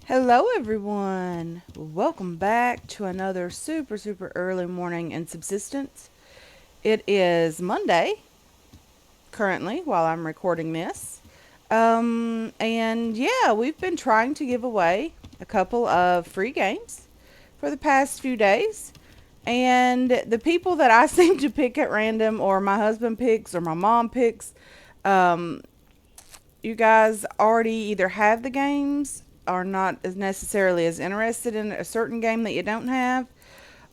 Hello everyone! Welcome back to another super early morning in Subsistence. It is Monday currently while I'm recording this. And yeah, we've been trying to give away a couple of free games for the past few days. And the people that I seem to pick at random, or my husband picks, or my mom picks, um, you guys already either have the games, are not as necessarily as interested in a certain game that you don't have,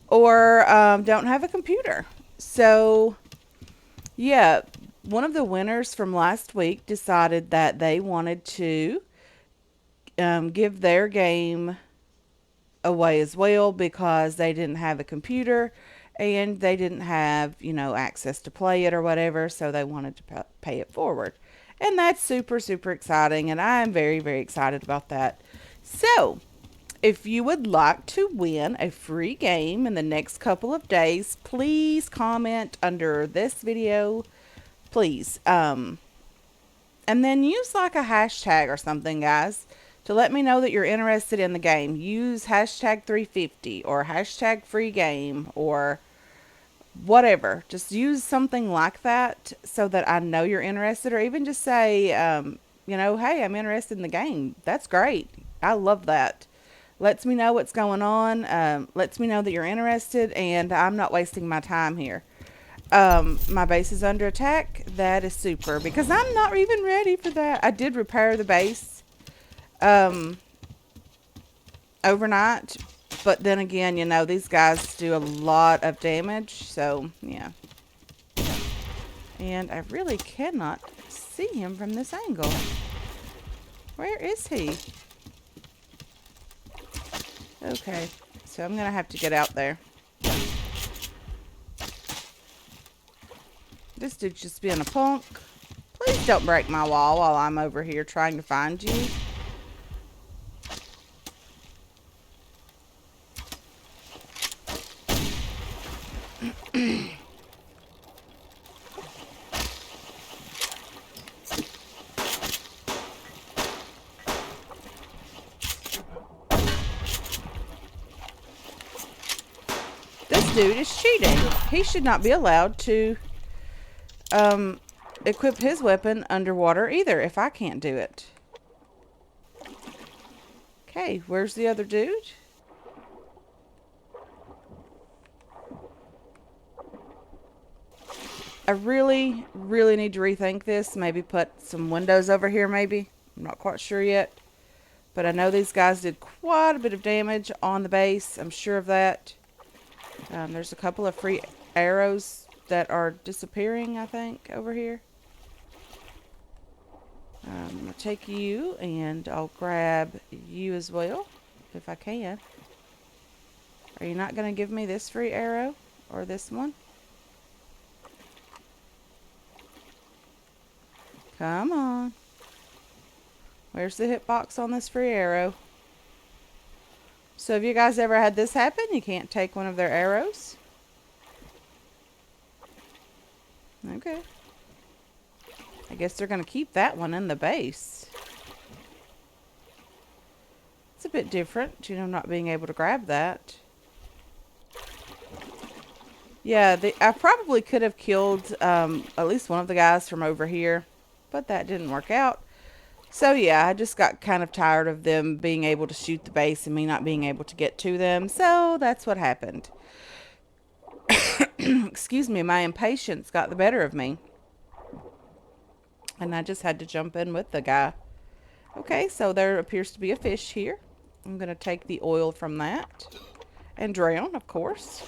or don't have a computer. So, yeah, one of the winners from last week decided that they wanted to give their game away as well because they didn't have a computer and they didn't have, access to play it or whatever, so they wanted to pay it forward. And that's super exciting, and I'm very excited about that. So, if you would like to win a free game in the next couple of days, please comment under this video, please. And then use like a hashtag or something, guys, to let me know that you're interested in the game. Use hashtag 350 or hashtag free game or whatever. Just use something like that so that I know you're interested, or even just say, hey, I'm interested in the game. That's great. I love that. Lets me know what's going on. Lets me know that you're interested, and I'm not wasting my time here. My base is under attack. That is super because I'm not even ready for that. I did repair the base um, overnight, but then again, these guys do a lot of damage, so yeah. And I really cannot see him from this angle. Where is he? Okay, so I'm gonna have to get out there. This dude's just being a punk. Please don't break my wall while I'm over here trying to find you. This dude is cheating. He should not be allowed to equip his weapon underwater either if I can't do it. Okay, where's the other dude? I really need to rethink this. Maybe put some windows over here, maybe. I'm not quite sure yet. But I know these guys did quite a bit of damage on the base. I'm sure of that. There's a couple of free arrows that are disappearing, I think, over here. I'm going to take you, and I'll grab you as well, if I can. Are you not going to give me this free arrow? Or this one? Come on. Where's the hitbox on this free arrow? So have you guys ever had this happen? You can't take one of their arrows? Okay. I guess they're going to keep that one in the base. It's a bit different, not being able to grab that. Yeah, I probably could have killed at least one of the guys from over here, but that didn't work out. So yeah, I just got kind of tired of them being able to shoot the base and me not being able to get to them. So that's what happened. Excuse me, my impatience got the better of me. And I just had to jump in with the guy. Okay, so there appears to be a fish here. I'm going to take the oil from that. And drown, of course.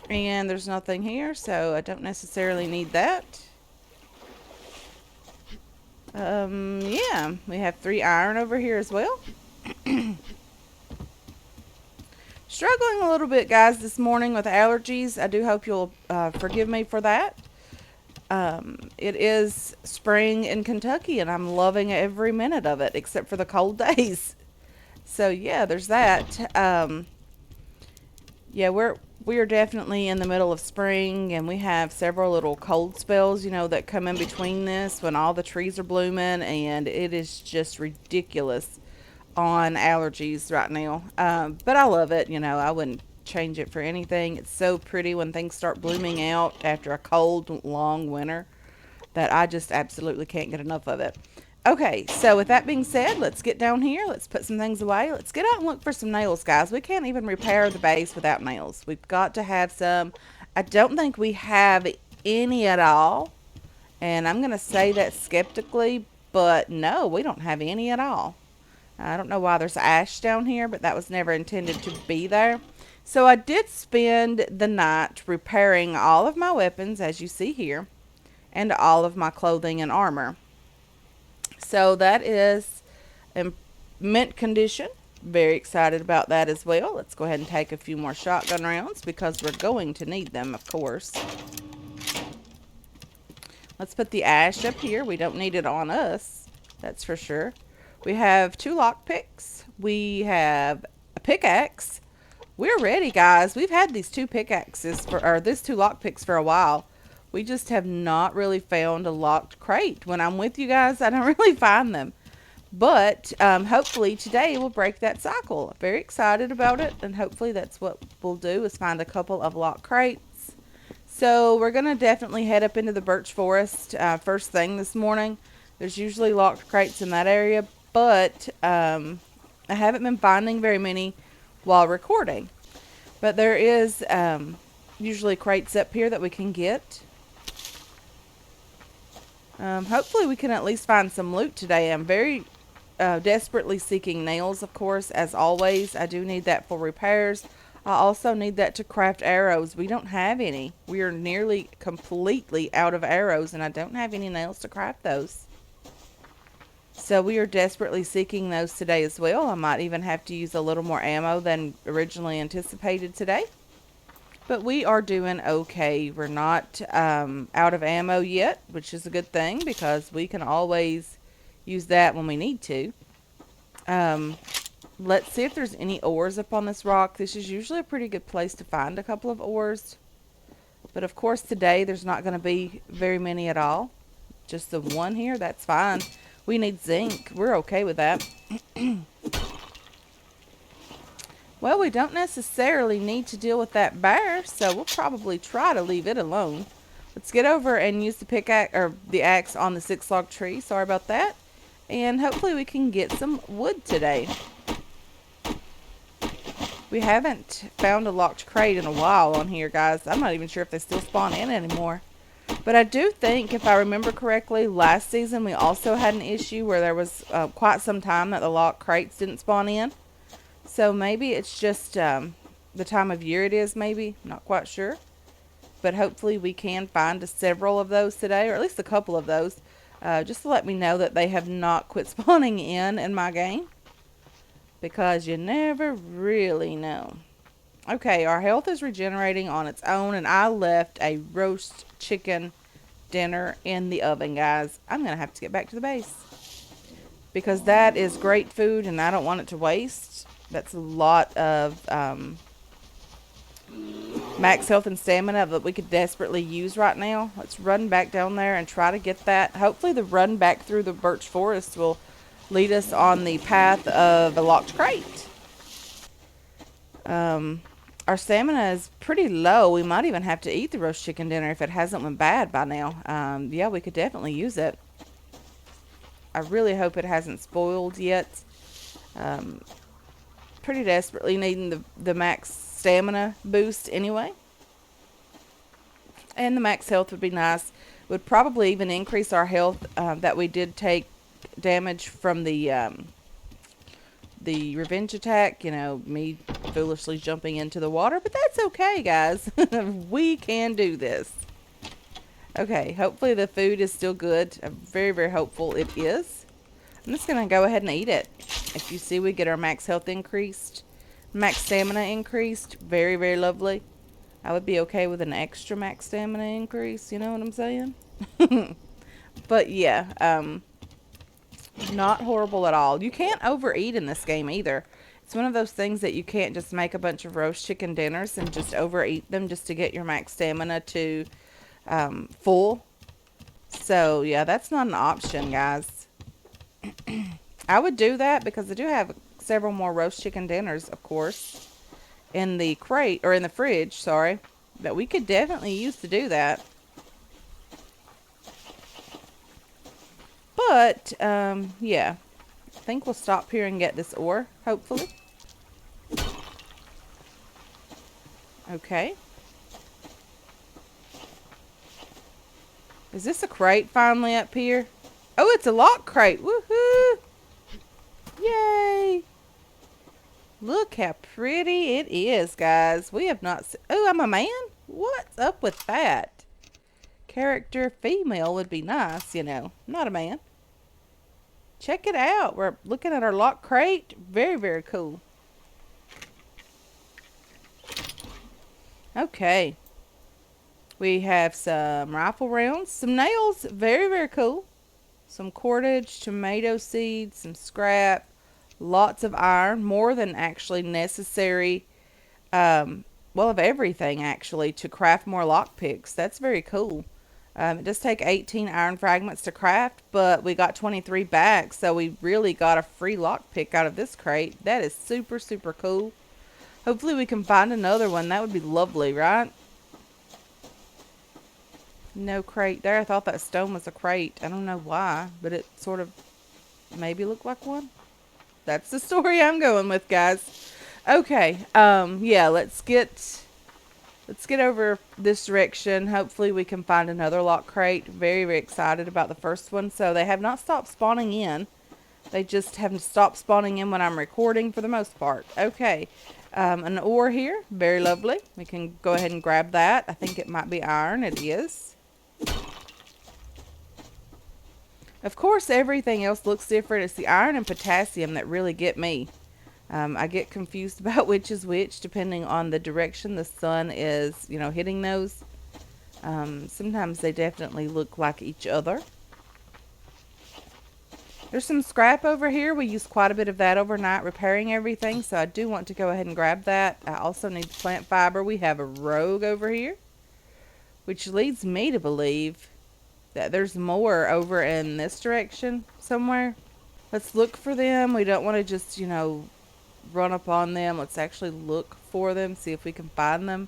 And there's nothing here, so I don't necessarily need that. Yeah, we have 3 iron over here as well. Struggling a little bit, guys, this morning with allergies. I do hope you'll forgive me for that. It is spring in Kentucky, and I'm loving every minute of it, except for the cold days. So, yeah, there's that. Yeah, we are definitely in the middle of spring, and we have several little cold spells, that come in between this when all the trees are blooming, and it is just ridiculous on allergies right now. But I love it. You know, I wouldn't change it for anything. It's so pretty when things start blooming out after a cold, long winter that I just absolutely can't get enough of it. Okay, so with that being said, let's get down here. Let's put some things away. Let's get out and look for some nails, guys. We can't even repair the base without nails. We've got to have some. I don't think we have any at all. And I'm going to say that skeptically, but no, we don't have any at all. I don't know why there's ash down here, but that was never intended to be there. So I did spend the night repairing all of my weapons, as you see here, and all of my clothing and armor. So that is in mint condition. Very excited about that as well. Let's go ahead and take a few more shotgun rounds because we're going to need them, of course. Let's put the ash up here. We don't need it on us, that's for sure. We have 2 lockpicks. We have a pickaxe. We're ready, guys. We've had these 2 pickaxes or these 2 lockpicks for a while. We just have not really found a locked crate. When I'm with you guys, I don't really find them. But hopefully today we'll break that cycle. I'm very excited about it, and hopefully that's what we'll do is find a couple of locked crates. So we're going to definitely head up into the Birch Forest first thing this morning. There's usually locked crates in that area, but I haven't been finding very many while recording. But there is usually crates up here that we can get. Hopefully we can at least find some loot today. I'm very desperately seeking nails, of course, as always. I do need that for repairs. I also need that to craft arrows. We don't have any. We are nearly completely out of arrows, and I don't have any nails to craft those. So we are desperately seeking those today as well. I might even have to use a little more ammo than originally anticipated today. But we are doing okay. We're not out of ammo yet, which is a good thing because we can always use that when we need to. Let's see if there's any ores up on this rock. This is usually a pretty good place to find a couple of ores. But of course today there's not going to be very many at all. Just the one here, that's fine. We need zinc. We're okay with that. Well, we don't necessarily need to deal with that bear, so we'll probably try to leave it alone. Let's get over and use the pickaxe or the axe on the 6-log tree. Sorry about that. And hopefully we can get some wood today. We haven't found a locked crate in a while on here, guys. I'm not even sure if they still spawn in anymore. But I do think, if I remember correctly, last season we also had an issue where there was quite some time that the locked crates didn't spawn in. So maybe it's just the time of year it is, maybe. Not quite sure. But hopefully we can find several of those today, or at least a couple of those. Just to let me know that they have not quit spawning in my game. Because you never really know. Okay, our health is regenerating on its own, and I left a roast chicken dinner in the oven, guys. I'm going to have to get back to the base. Because that is great food, and I don't want it to waste. That's a lot of max health and stamina that we could desperately use right now. Let's run back down there and try to get that. Hopefully the run back through the Birch Forest will lead us on the path of a locked crate. Our stamina is pretty low. We might even have to eat the roast chicken dinner if it hasn't went bad by now. Yeah, we could definitely use it. I really hope it hasn't spoiled yet. Pretty desperately needing the max stamina boost anyway. And the max health would be nice. Would probably even increase our health that we did take damage from the revenge attack. You know, me foolishly jumping into the water. But that's okay, guys. We can do this. Okay, hopefully the food is still good. I'm very, very hopeful it is. I'm just going to go ahead and eat it. If you see, we get our max health increased. Max stamina increased. Very, very lovely. I would be okay with an extra max stamina increase. You know what I'm saying? But yeah, not horrible at all. You can't overeat in this game either. It's one of those things that you can't just make a bunch of roast chicken dinners and just overeat them just to get your max stamina to full. So yeah, that's not an option, guys. I would do that because I do have several more roast chicken dinners, of course, in the crate, or in the fridge, sorry, that we could definitely use to do that. But, yeah, I think we'll stop here and get this ore, hopefully. Okay. Is this a crate finally up here? Oh, it's a lock crate. Woohoo! Yay! Look how pretty it is, guys. We have not seen... Oh, I'm a man? What's up with that? Character female would be nice, you know. Not a man. Check it out. We're looking at our lock crate. Very, very cool. Okay. We have some rifle rounds. Some nails. Very, very cool. Some cordage, tomato seeds, some scrap. Lots of iron. More than actually necessary. Well, of everything, actually, to craft more lockpicks. That's very cool. It does take 18 iron fragments to craft, but we got 23 back, so we really got a free lockpick out of this crate. That is super, super cool. Hopefully we can find another one. That would be lovely, right? No crate there. I thought that stone was a crate. I don't know why, but it sort of maybe looked like one. That's the story I'm going with, guys. Okay, yeah, let's get over this direction. Hopefully we can find another lock crate. Very, very excited about the first one. So they have not stopped spawning in. They just haven't stopped spawning in when I'm recording for the most part. Okay, an ore here. Very lovely. We can go ahead and grab that. I think it might be iron. It is. Of course, everything else looks different. It's the iron and potassium that really get me. I get confused about which is which depending on the direction the sun is, you know, hitting those. Sometimes they definitely look like each other. There's some scrap over here. We used quite a bit of that overnight repairing everything, so I do want to go ahead and grab that. I also need plant fiber. We have a rogue over here, which leads me to believe that there's more over in this direction somewhere. Let's look for them. We don't want to just, you know, run up on them. Let's actually look for them, see if we can find them.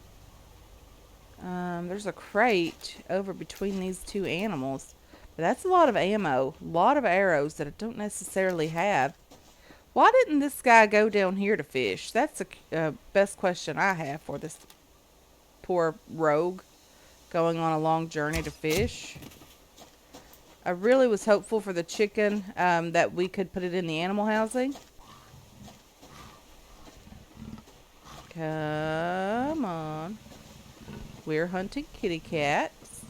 There's a crate over between these two animals. But that's a lot of ammo. A lot of arrows that I don't necessarily have. Why didn't this guy go down here to fish? That's the best question I have for this poor rogue going on a long journey to fish. I really was hopeful for the chicken that we could put it in the animal housing. Come on. We're hunting kitty cats.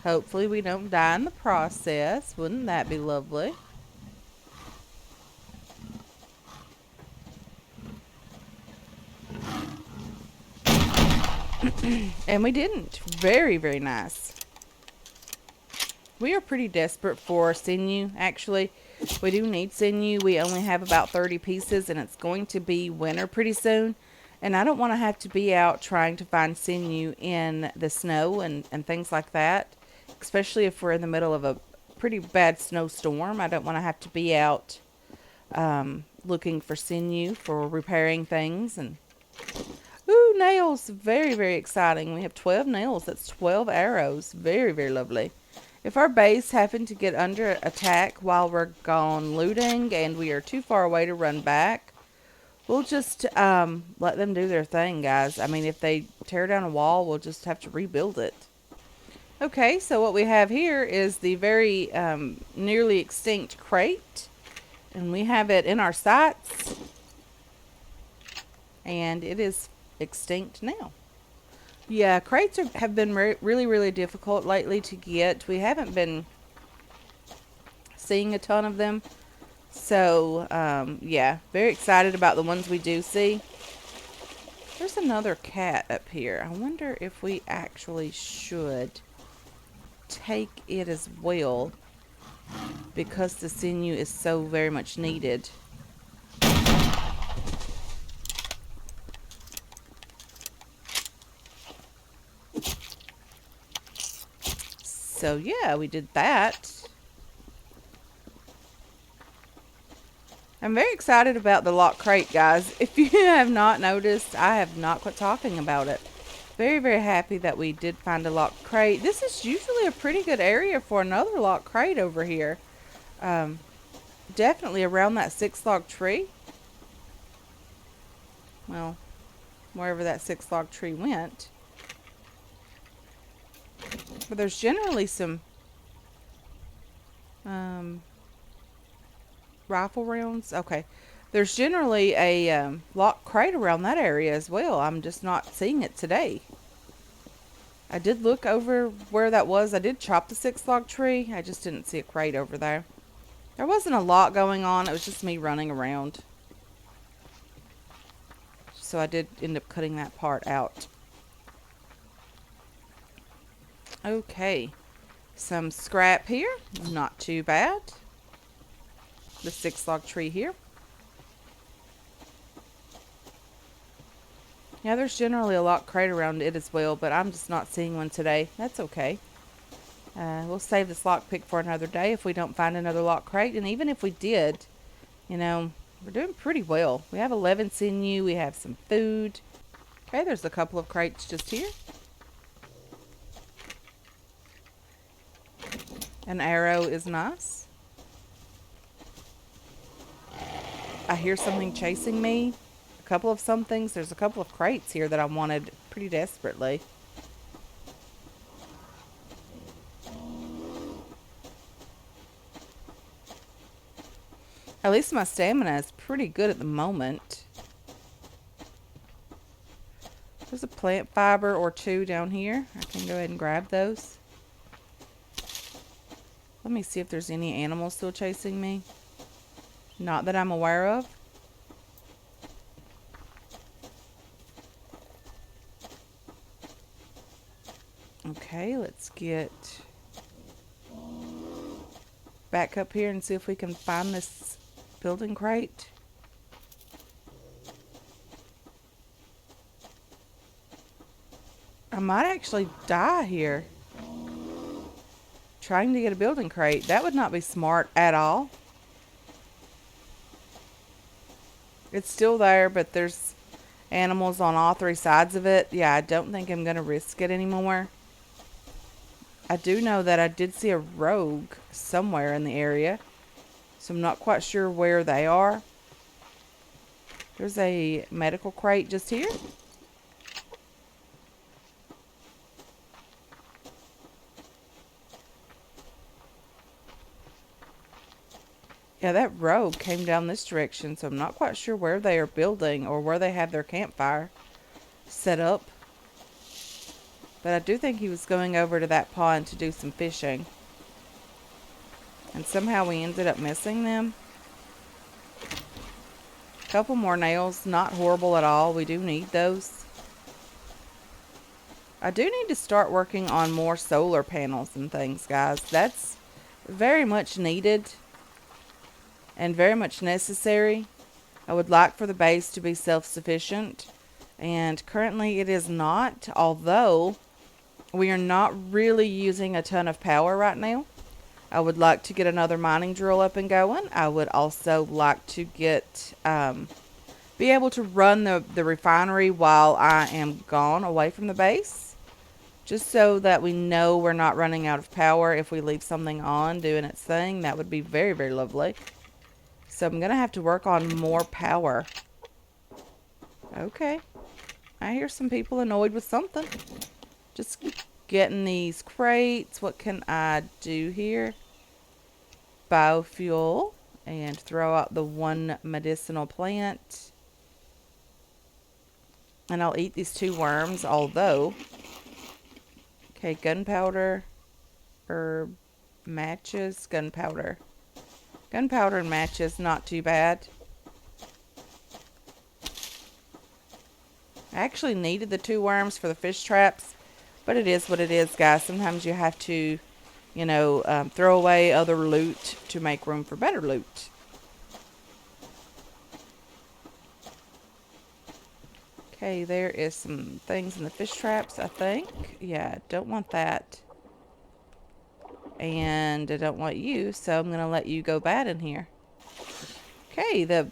Hopefully we don't die in the process. Wouldn't that be lovely? And we didn't. Very, very nice. We are pretty desperate for sinew, actually. We do need sinew. We only have about 30 pieces, and it's going to be winter pretty soon. And I don't want to have to be out trying to find sinew in the snow and things like that. Especially if we're in the middle of a pretty bad snowstorm. I don't want to have to be out looking for sinew for repairing things. And ooh, nails. Very, very exciting. We have 12 nails. That's 12 arrows. Very, very lovely. If our base happened to get under attack while we're gone looting and we are too far away to run back, we'll just let them do their thing, guys. I mean, if they tear down a wall, we'll just have to rebuild it. Okay, so what we have here is the very nearly extinct crate. And we have it in our sights. And it is extinct now. Yeah, crates have been really, really difficult lately to get. We haven't been seeing a ton of them. So, yeah, very excited about the ones we do see. There's another cat up here. I wonder if we actually should take it as well because the sinew is so very much needed. So, yeah, we did that. I'm very excited about the lock crate, guys. If you have not noticed, I have not quit talking about it. Very, very happy that we did find a lock crate. This is usually a pretty good area for another lock crate over here. Definitely around that 6 log tree. Well, wherever that 6 log tree went. But there's generally some rifle rounds. Okay. There's generally a lock crate around that area as well. I'm just not seeing it today. I did look over where that was. I did chop the 6 log tree. I just didn't see a crate over there. There wasn't a lot going on. It was just me running around. So I did end up cutting that part out. Okay. Some scrap here. Not too bad. The 6 log tree here. Yeah, there's generally a lock crate around it as well, but I'm just not seeing one today. That's okay. We'll save this lockpick for another day if we don't find another lock crate. And even if we did, you know, we're doing pretty well. We have 11 sinew. We have some food. Okay, there's a couple of crates just here. An arrow is nice. I hear something chasing me. A couple of somethings. There's a couple of crates here that I wanted pretty desperately. At least my stamina is pretty good at the moment. There's a plant fiber or two down here. I can go ahead and grab those. Let me see if there's any animals still chasing me. Not that I'm aware of. Okay, let's get back up here and see if we can find this building crate. I might actually die here trying to get a building crate. That would not be smart at all. It's still there, but there's animals on all three sides of it. Yeah, I don't think I'm going to risk it anymore. I do know that I did see a rogue somewhere in the area, so I'm not quite sure where they are. There's a medical crate just here. Yeah, that rogue came down this direction, so I'm not quite sure where they are building or where they have their campfire set up. But I do think he was going over to that pond to do some fishing. And somehow we ended up missing them. A couple more nails, not horrible at all. We do need those. I do need to start working on more solar panels and things, guys. That's very much needed and very much necessary. I would like for the base to be self-sufficient, and currently it is not, although we are not really using a ton of power right now. I would like to get another mining drill up and going. I would also like to get be able to run the refinery while I am gone away from the base, just so that we know we're not running out of power if we leave something on doing its thing. That would be very, very lovely. So I'm going to have to work on more power. Okay. I hear some people annoyed with something. Just getting these crates. What can I do here? Biofuel. And throw out the one medicinal plant. And I'll eat these 2 worms, although... Okay, gunpowder. Herb. Matches. Gunpowder. Gunpowder and matches, not too bad. I actually needed the 2 worms for the fish traps, but it is what it is, guys. Sometimes you have to, you know, throw away other loot to make room for better loot. Okay, there is some things in the fish traps, I think. Yeah, don't want that. And I don't want you, so I'm going to let you go bad in here. Okay, the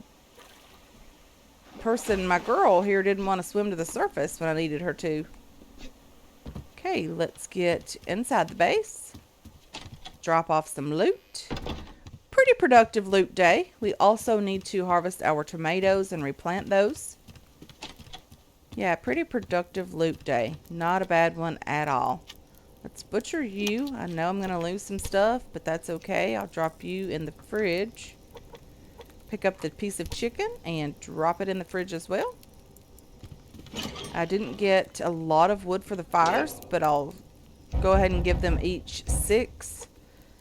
person, my girl here, didn't want to swim to the surface when I needed her to. Okay, let's get inside the base. Drop off some loot. Pretty productive loot day. We also need to harvest our tomatoes and replant those. Yeah, pretty productive loot day. Not a bad one at all. Let's butcher you. I know I'm going to lose some stuff, but that's okay. I'll drop you in the fridge. Pick up the piece of chicken and drop it in the fridge as well. I didn't get a lot of wood for the fires, but I'll go ahead and give them each 6.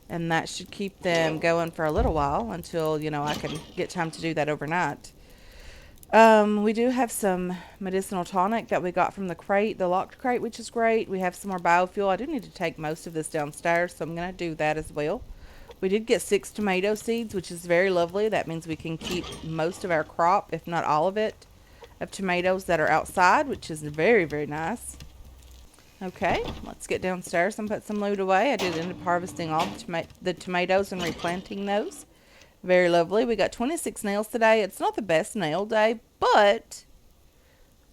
And that should keep them going for a little while until, I can get time to do that overnight. We do have some medicinal tonic that we got from the crate, the locked crate, which is great. We have some more biofuel. I do need to take most of this downstairs, so I'm going to do that as well. We did get 6 tomato seeds, which is very lovely. That means we can keep most of our crop, if not all of it, of tomatoes that are outside, which is very, very nice. Okay, let's get downstairs and put some loot away. I did end up harvesting all the tomatoes and replanting those. Very lovely. We got 26 nails today. It's not the best nail day, but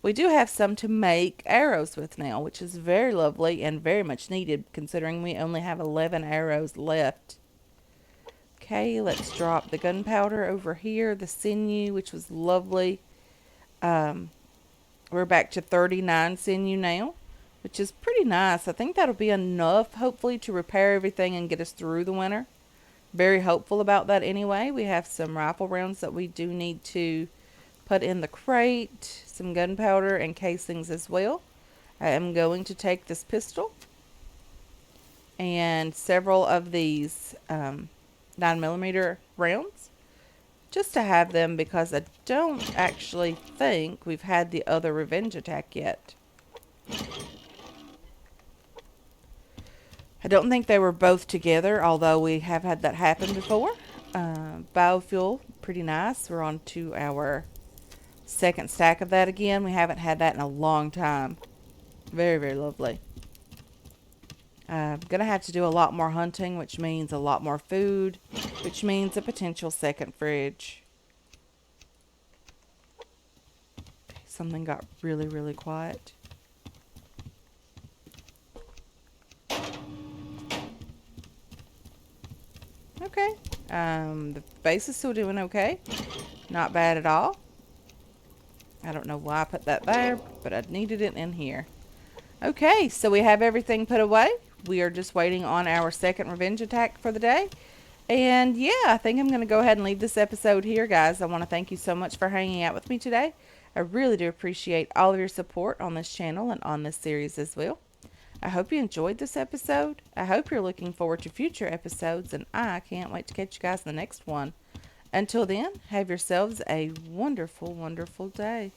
we do have some to make arrows with now, which is very lovely and very much needed considering we only have 11 arrows left. Okay, let's drop the gunpowder over here, the sinew, which was lovely. We're back to 39 sinew now, which is pretty nice. I think that'll be enough, hopefully, to repair everything and get us through the winter. Very hopeful about that anyway. We have some rifle rounds that we do need to put in the crate, some gunpowder and casings as well. I am going to take this pistol and several of these 9mm rounds just to have them because I don't actually think we've had the other revenge attack yet. I don't think they were both together, although we have had that happen before. Biofuel, pretty nice. We're on to our second stack of that again. We haven't had that in a long time. Very, very lovely. I'm going to have to do a lot more hunting, which means a lot more food, which means a potential second fridge. Okay, something got really, really quiet. Okay, the base is still doing okay. Not bad at all. I don't know why I put that there, but I needed it in here. Okay, so we have everything put away. We are just waiting on our second revenge attack for the day. And yeah, I think I'm going to go ahead and leave this episode here, guys. I want to thank you so much for hanging out with me today. I really do appreciate all of your support on this channel and on this series as well. I hope you enjoyed this episode. I hope you're looking forward to future episodes, and I can't wait to catch you guys in the next one. Until then, have yourselves a wonderful, wonderful day.